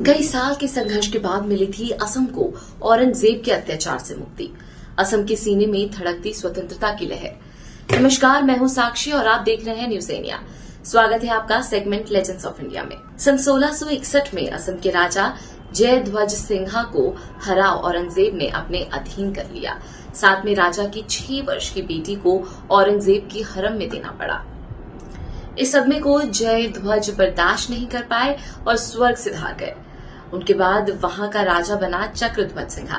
कई साल के संघर्ष के बाद मिली थी असम को औरंगजेब के अत्याचार से मुक्ति। असम के सीने में धड़कती स्वतंत्रता की लहर। नमस्कार, मैं हूं साक्षी और आप देख रहे हैं न्यूज इंडिया। स्वागत है आपका सेगमेंट लेजेंड्स ऑफ इंडिया में। सन 1661 में असम के राजा जयध्वज सिंहा को हरा औरंगजेब ने अपने अधीन कर लिया। साथ में राजा की 6 वर्ष की बेटी को औरंगजेब की हरम में देना पड़ा। इस सदमे को जयध्वज बर्दाश्त नहीं कर पाए और स्वर्ग सिधार गए। उनके बाद वहां का राजा बना चक्रध्वज सिंहा।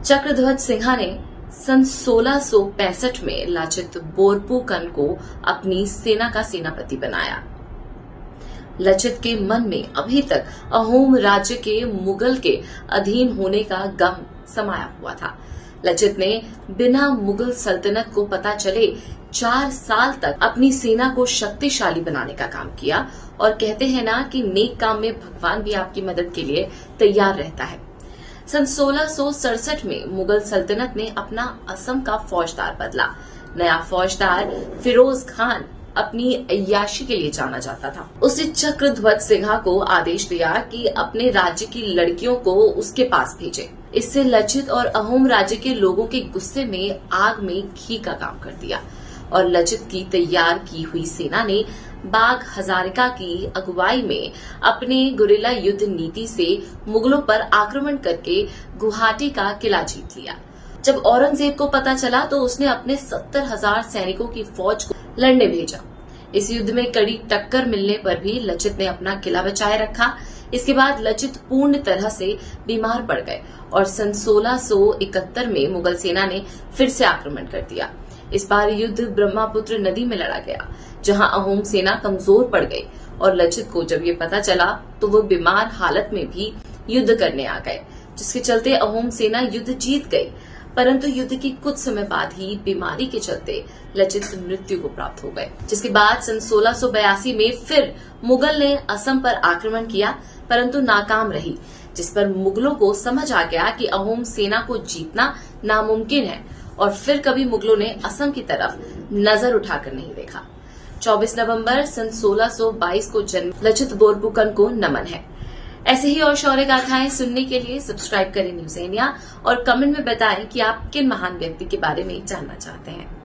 चक्रध्वज सिंहा ने सन 1665 में लचित बोरफुकन को अपनी सेना का सेनापति बनाया। लचित के मन में अभी तक अहोम राज्य के मुगल के अधीन होने का गम समाया हुआ था। लचित ने बिना मुगल सल्तनत को पता चले 4 साल तक अपनी सेना को शक्तिशाली बनाने का काम किया। और कहते हैं ना कि नेक काम में भगवान भी आपकी मदद के लिए तैयार रहता है। सन 1667 में मुगल सल्तनत ने अपना असम का फौजदार बदला। नया फौजदार फिरोज खान अपनी अय्याशी के लिए जाना जाता था। उसने चक्रध्वज सिंहा को आदेश दिया कि अपने राज्य की लड़कियों को उसके पास भेजे। इससे लचित और अहोम राज्य के लोगों के गुस्से में आग में घी का काम कर दिया और लचित की तैयार की हुई सेना ने बाघ हजारिका की अगुवाई में अपने गुरिल्ला युद्ध नीति से मुगलों पर आक्रमण करके गुवाहाटी का किला जीत लिया। जब औरंगजेब को पता चला तो उसने अपने 70,000 सैनिकों की फौज को लड़ने भेजा। इस युद्ध में कड़ी टक्कर मिलने पर भी लचित ने अपना किला बचाए रखा। इसके बाद लचित पूर्ण तरह से बीमार पड़ गए और सन 1671 में मुगल सेना ने फिर से आक्रमण कर दिया। इस बार युद्ध ब्रह्मपुत्र नदी में लड़ा गया, जहां अहोम सेना कमजोर पड़ गई और लचित को जब ये पता चला तो वो बीमार हालत में भी युद्ध करने आ गए, जिसके चलते अहोम सेना युद्ध जीत गई। परंतु युद्ध के कुछ समय बाद ही बीमारी के चलते लचित मृत्यु को प्राप्त हो गए। जिसके बाद सन 1682 में फिर मुगल ने असम पर आक्रमण किया, परंतु नाकाम रही, जिस पर मुगलों को समझ आ गया कि अहोम सेना को जीतना नामुमकिन है और फिर कभी मुगलों ने असम की तरफ नजर उठाकर नहीं देखा। 24 नवंबर सन 1622 को जन्म लचित बोरफुकन को नमन है। ऐसे ही और शौर्य गाथाएं सुनने के लिए सब्सक्राइब करें न्यूज इंडिया और कमेंट में बताएं कि आप किन महान व्यक्ति के बारे में जानना चाहते हैं।